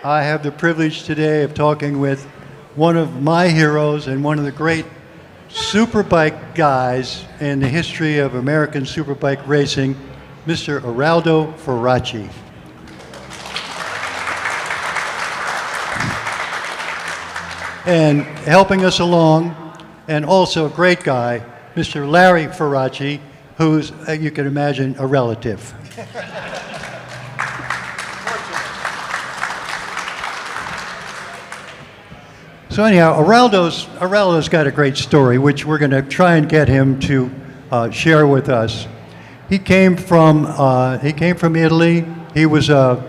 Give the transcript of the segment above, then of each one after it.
I have the privilege today of talking with one of my heroes and one of the great superbike guys in the history of American superbike racing, Mr. Eraldo Ferracci. And helping us along, and also a great guy, Mr. Larry Ferracci, who's, you can imagine, a relative. So anyhow, Eraldo's got a great story, which we're going to try and get him to share with us. He came from Italy. He was a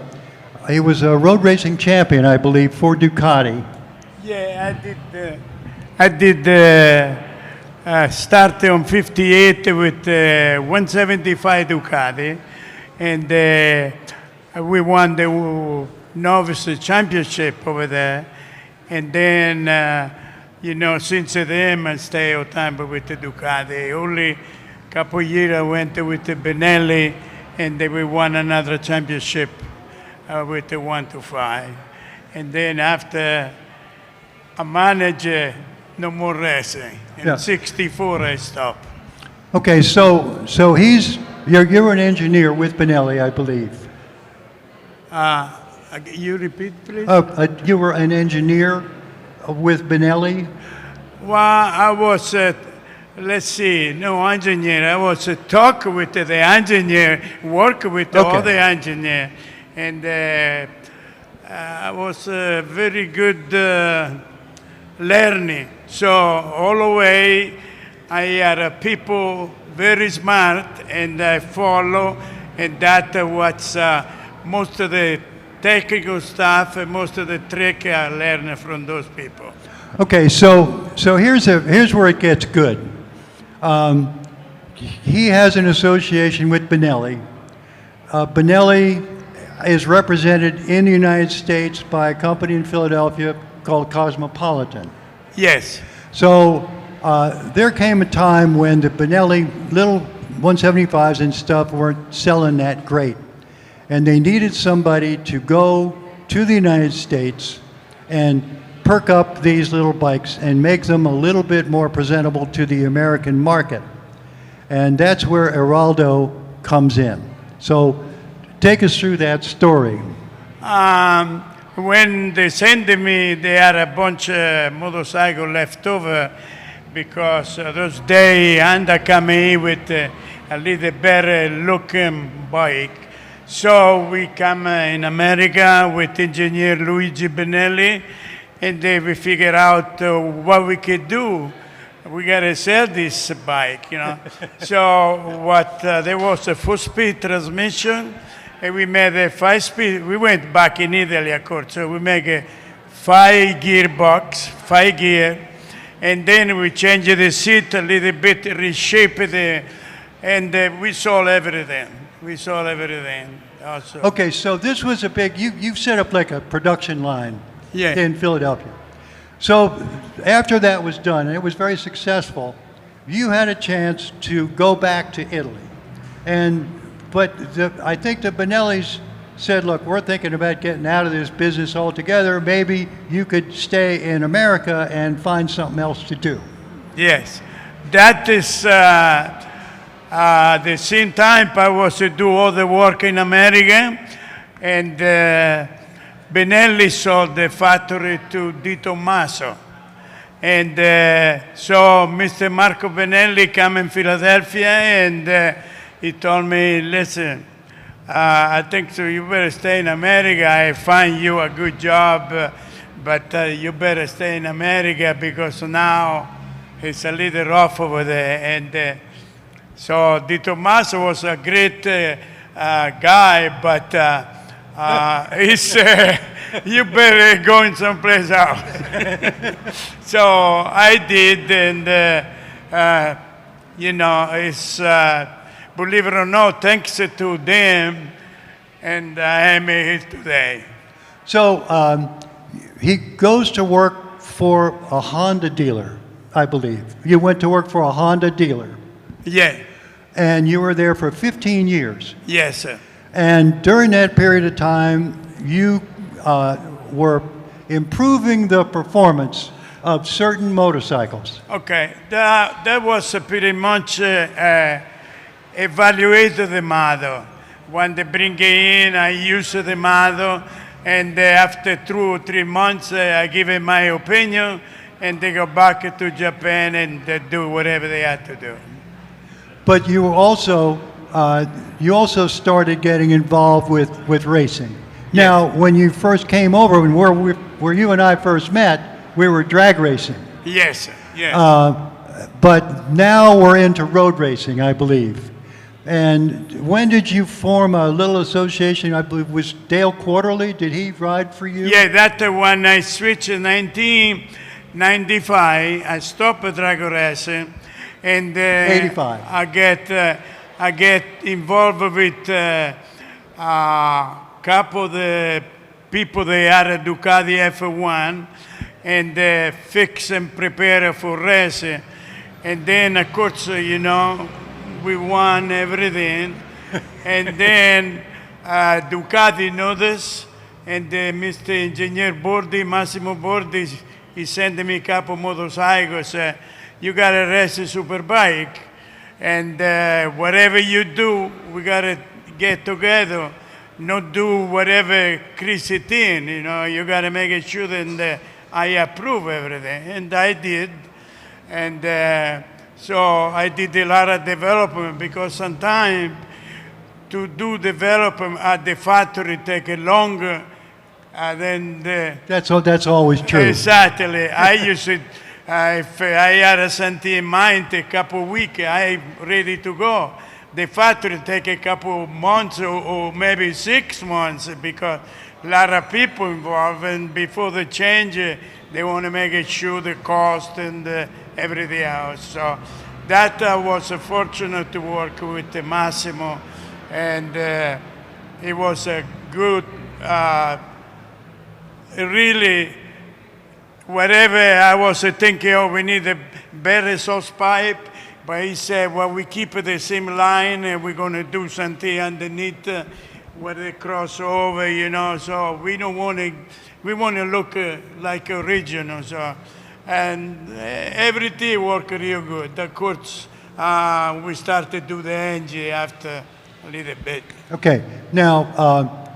road racing champion, I believe, for Ducati. Yeah, I did start on 58 with 175 Ducati, and we won the novice championship over there. And then, since then, I stay all time with the Ducati. Only a couple of years I went with the Benelli, and then we won another championship with the 125. And then after I managed no more racing. In 64 I stopped. Okay, so you're an engineer with Benelli, I believe. You repeat, please? You were an engineer with Benelli? Well, I was, no engineer. I was talk with the engineer, work with all the engineer. And I was very good learning. So all the way, I had people very smart, and I follow, and that was most of the technical stuff and most of the trick I learned from those people. Okay, so here's where it gets good. He has an association with Benelli. Benelli is represented in the United States by a company in Philadelphia called Cosmopolitan. Yes. So there came a time when the Benelli little 175s and stuff weren't selling that great. And they needed somebody to go to the United States and perk up these little bikes and make them a little bit more presentable to the American market. And that's where Eraldo comes in. So take us through that story. When they sent me, they had a bunch of motorcycles left over because those days Honda came in with a little better looking bike. So we come in America with engineer Luigi Benelli, and then we figure out what we could do. We gotta sell this bike, So there was a 4-speed transmission, and we made a 5-speed. We went back in Italy, of course. So we make a 5-gear box, 5-gear, and then we changed the seat a little bit, reshaped it, and we sold everything. Also. Okay, so this was a big, you set up like a production line in Philadelphia. So after that was done, and it was very successful, you had a chance to go back to Italy. But I think the Benellis said, look, we're thinking about getting out of this business altogether. Maybe you could stay in America and find something else to do. Yes, that is the same time I was to do all the work in America, and Benelli sold the factory to Di Tommaso. And so Mr. Marco Benelli came in Philadelphia, and he told me, listen, I think so you better stay in America. I find you a good job, but you better stay in America because now it's a little rough over there. And so Di Tommaso was a great guy, but he's, you better go in someplace else. So I did, and it's, believe it or not, thanks to them, and I am here today. So he goes to work for a Honda dealer, I believe. You went to work for a Honda dealer. Yeah. And you were there for 15 years. Yes, sir. And during that period of time, you were improving the performance of certain motorcycles. Okay, that was pretty much evaluated the model. When they bring it in, I use the model, and after 2 or 3 months, I give it my opinion, and they go back to Japan and they do whatever they had to do. But you also started getting involved with racing. Now, when you first came over, and where you and I first met, we were drag racing. Yes, yes. But now we're into road racing, I believe. And when did you form a little association? I believe was Dale Quarterly. Did he ride for you? Yeah, that's when I switched in 1995. I stopped drag racing, and 85. I get involved with a couple of the people they had a Ducati F1, and fix and prepare for racing. And then, of course, we won everything. And then Ducati noticed, and Mr. Engineer Bordi, Massimo Bordi, he sent me a couple motorcycles. You got to race a superbike, and whatever you do, we got to get together, not do whatever crazy thing, you got to make sure that I approve everything, and I did. And so I did a lot of development, because sometimes to do development at the factory take longer than the... That's always true. Exactly. I used to, if I had something in mind, a couple of weeks, I'm ready to go. The factory take a couple of months or maybe 6 months, because a lot of people involved, and before the change, they want to make sure the cost and everything else. So that I was fortunate to work with Massimo, and it was a good, really, whatever I was thinking, we need a better exhaust pipe, but he said, well, we keep the same line, and we're going to do something underneath where they cross over, so we don't want to, we want to look like original, so, and everything worked real good. Of course, we started to do the engine after a little bit. Okay, now,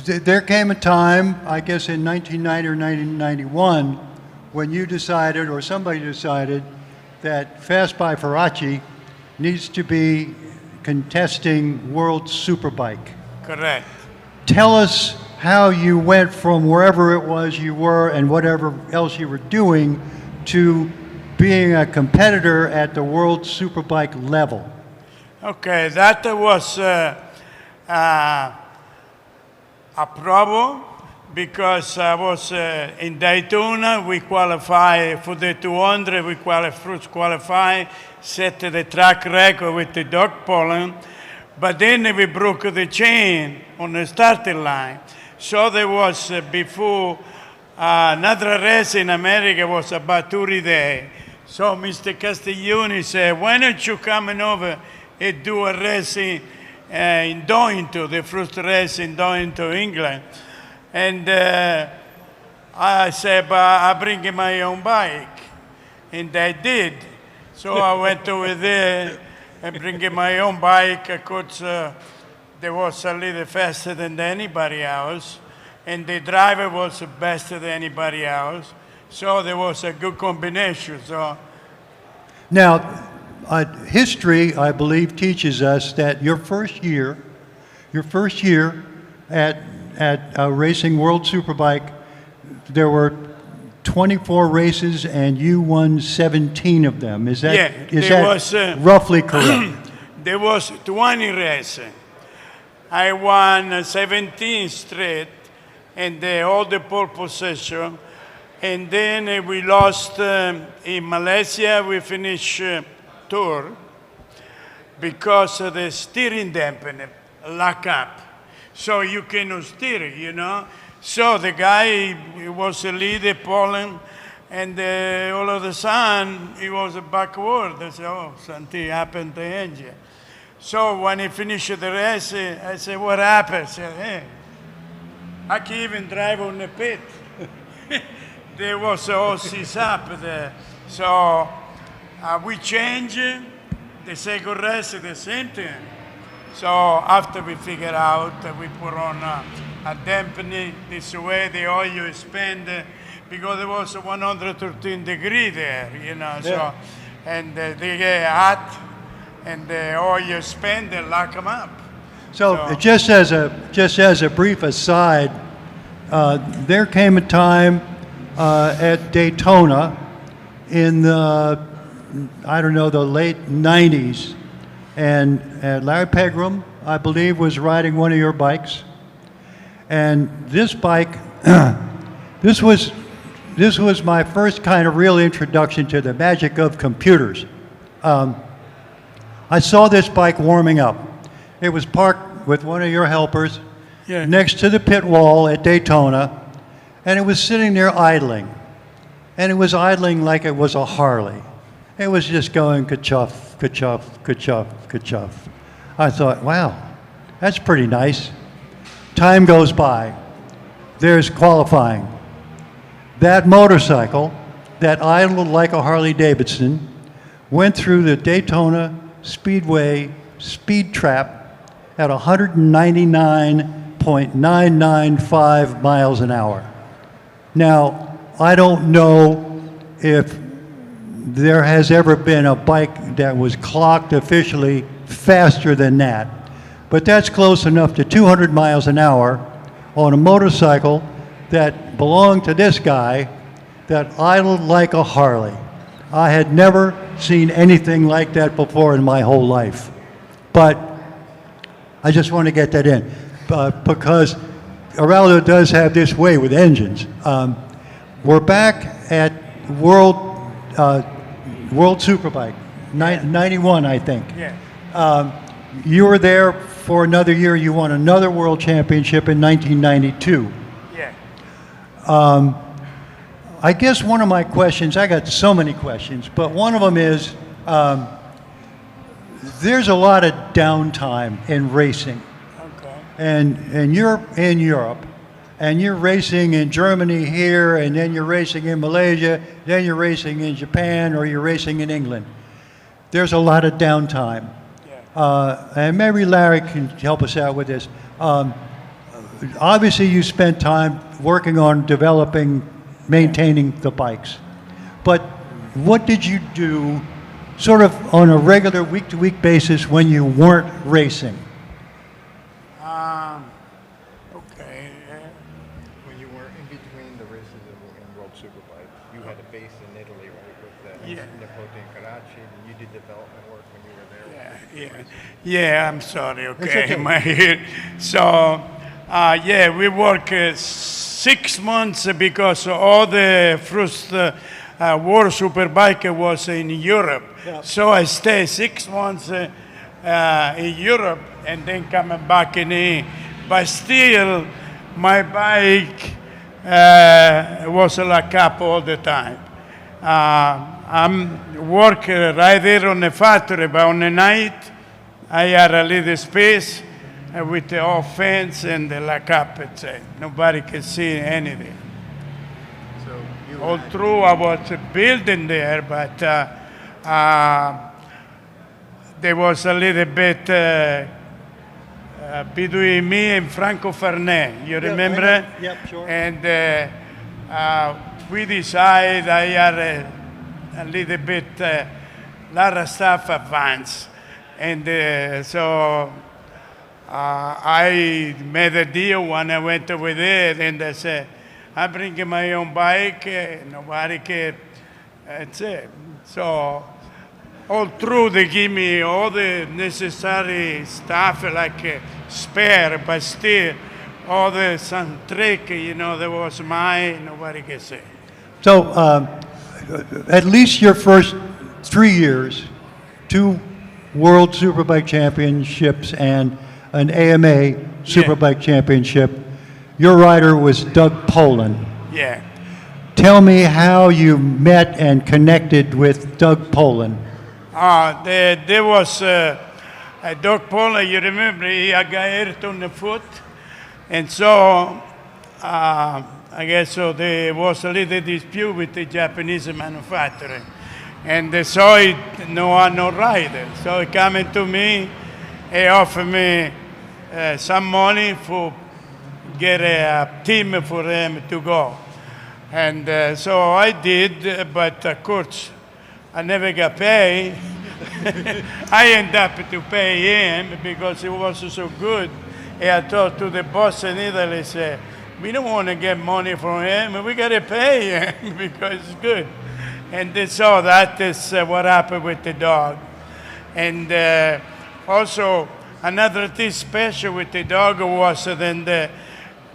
there came a time, I guess in 1990 or 1991, when you decided, or somebody decided, that Fast by Ferracci needs to be contesting World Superbike. Correct. Tell us how you went from wherever it was you were and whatever else you were doing to being a competitor at the World Superbike level. Okay, that was a problem, because I was in Daytona. We qualified for the 200. We first qualified, set the track record with the dog pollen, but then we broke the chain on the starting line. So there was before another race in America was about 30 days. So Mr. Castiglione said, why don't you come over and do a race in Donington, the first race in Donington, England. And I said, but I bring my own bike. And I did. So I went over there and bring my own bike. Of course, they was a little faster than anybody else. And the driver was better than anybody else. So there was a good combination. So now, history, I believe, teaches us that your first year at Racing World Superbike, there were 24 races and you won 17 of them. Is that roughly correct? There was 20 races. I won 17 straight, and all the pole position. And then we lost in Malaysia. We finished tour because of the steering dampener lock up. So you cannot steer, So the guy, he was a leader, Poland, and all of a sudden, he was backward. I said, oh, something happened to the engine. So when he finished the race, I said, what happened? He said, hey, I can even drive on the pit. There was all seats up there. So we changed the second rest the same thing. So after we figure out, we put on a dampening this way the oil expand because it was 113 degree there, you know. So and they get hot and the oil expand and lock them up. So just as a brief aside, there came a time at Daytona in the the late 90s, and Larry Pegram, I believe, was riding one of your bikes, and this bike, this was my first kind of real introduction to the magic of computers. I saw this bike warming up. It was parked with one of your helpers next to the pit wall at Daytona, and it was sitting there idling. And it was idling like it was a Harley. It was just going ka-chuff, ka-chuff, ka-chuff, ka-chuff. I thought, wow, that's pretty nice. Time goes by. There's qualifying. That motorcycle, that idled like a Harley Davidson, went through the Daytona Speedway speed trap at 199.995 miles an hour. Now, I don't know if there has ever been a bike that was clocked officially faster than that, but that's close enough to 200 miles an hour on a motorcycle that belonged to this guy that idled like a Harley. I had never seen anything like that before in my whole life. But I just want to get that in because Eraldo does have this way with engines. We're back at World Superbike, 91, I think. Yeah. You were there for another year. You won another world championship in 1992. Yeah. I guess one of my questions, I got so many questions, but one of them is, there's a lot of downtime in racing. Okay. And you're in Europe, and you're racing in Germany here, and then you're racing in Malaysia, then you're racing in Japan, or you're racing in England. There's a lot of downtime. Yeah. And maybe Larry can help us out with this. Obviously, you spent time working on developing, maintaining the bikes. But what did you do sort of on a regular week-to-week basis when you weren't racing? Okay. When you were in between the races in World Superbike, you had a base in Italy, right, with the Nipote and Ferracci, and you did development work when you were there. Yeah, I'm sorry, okay. okay. My ear. So, we work 6 months because all the first World Superbike was in Europe. Yeah. So I stayed 6 months in Europe and then coming back in. But still, my bike was locked up all the time. I'm working right there on the factory, but on the night, I had a little space with the off fence and the lock up. Nobody can see anything. So you All through, I was building there, but there was a little bit between me and Franco Fernet. You remember? Yep, sure. And we decided I had a little bit, lot of stuff advanced. And so I made a deal when I went over there, and I said, I bring my own bike, nobody can, that's it. So all through they give me all the necessary stuff like spare, but still all the some trick, there was mine, nobody can say. So at least your first 3 years, 2 World Superbike Championships and an AMA Superbike Championship, your rider was Doug Poland. Yeah. Tell me how you met and connected with Doug Poland. There was Doug Poland, you remember, he got hurt on the foot. And so I guess so there was a little dispute with the Japanese manufacturer. And they saw it, no rider. So he came to me, he offered me some money for get a team for him to go. And so I did, but of course, I never got paid. I ended up to pay him because he was so good. And I talked to the boss in Italy, said, we don't want to get money from him, we got to pay him because it's good. And so that is what happened with the dog. And also, another thing special with the dog was that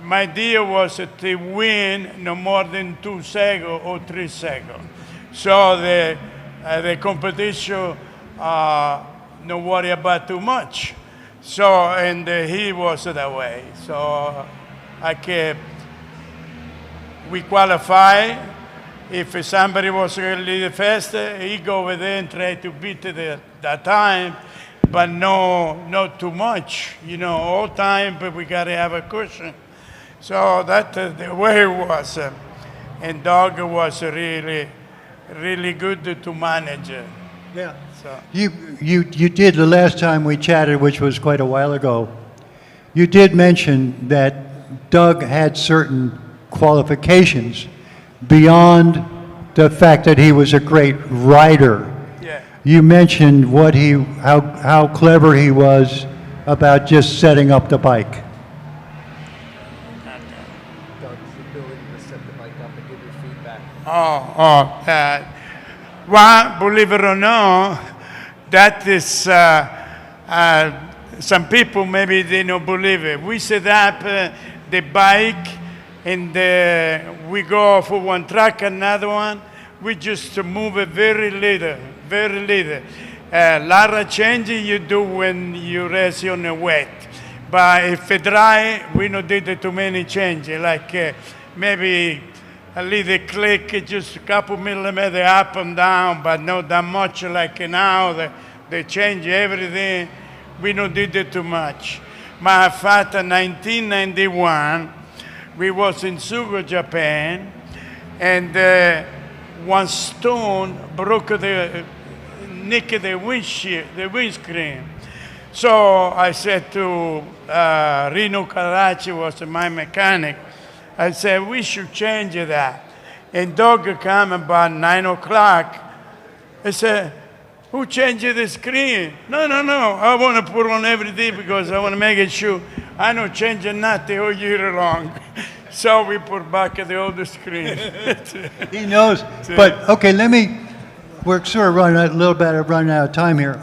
my idea was to win no more than 2 seconds or 3 seconds. So the competition no worry about too much. So, and he was that way. So we qualify. If somebody was really fast, he go over there and try to beat that time, but not too much. All time, but we got to have a cushion. So that's the way it was. And dog was really, really good to manage. Yeah. So. You did the last time we chatted, which was quite a while ago. You did mention that Doug had certain qualifications beyond the fact that he was a great rider. Yeah. You mentioned how clever he was about just setting up the bike. Doug's ability to set the bike up and give you feedback. Well, believe it or not, that is, some people maybe they don't believe it. We set up the bike and we go for one track, another one. We just move it very little, very little. Lot of changes you do when you race on the wet. But if it dry, we don't do too many changes, like maybe a little click, just a couple millimeters up and down, but not that much like now. They change everything. We don't do that too much. Matter of fact, in 1991, we was in Sugo, Japan, and one stone nicked the windscreen. So I said to Rino Carracci, was my mechanic, I said, we should change that. And Doug came about 9 o'clock. I said, who changed the screen? No, I want to put on everything because I want to make it sure I don't change nothing all year long. So we put back the old screen. He knows. But okay, we're sort of running out of time here.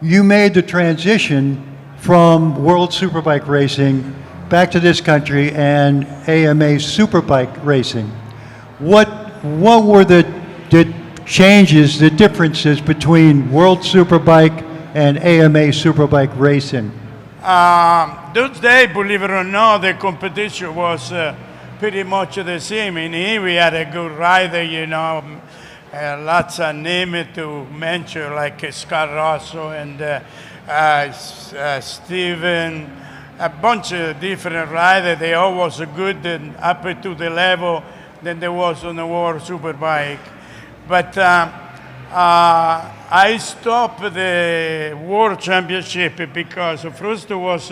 You made the transition from World Superbike racing back to this country and AMA Superbike racing. What were the changes, the differences between World Superbike and AMA Superbike racing? Those days, believe it or not, the competition was pretty much the same. In here, we had a good rider, lots of names to mention, like Scott Rosso and Steven, a bunch of different riders. They all was good and up to the level than there was on the World Superbike. But I stopped the World Championship because first it was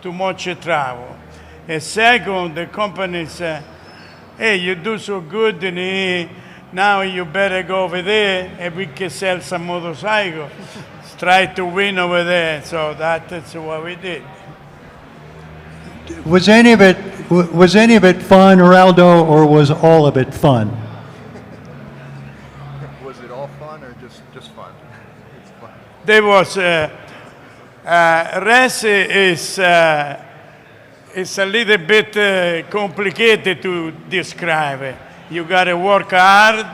too much travel. And second, the company said, hey, you do so good in here, now you better go over there and we can sell some motorcycles. Try to win over there. So that's what we did. Was any of it fun, Eraldo, or was all of it fun? Was it all fun or just fun? It's fun. There was race is a little bit complicated to describe. You got to work hard.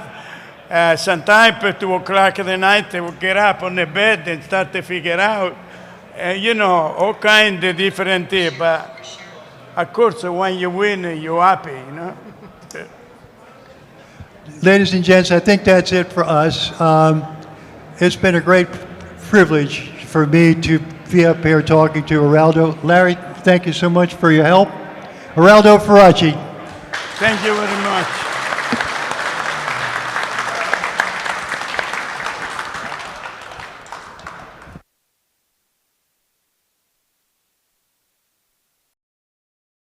Sometimes at 2 o'clock in the night, they will get up on the bed and start to figure out, all kinds of different things. But of course, when you win, you're happy, Ladies and gents, I think that's it for us. It's been a great privilege for me to be up here talking to Eraldo. Larry, thank you so much for your help. Eraldo Ferracci. Thank you very much.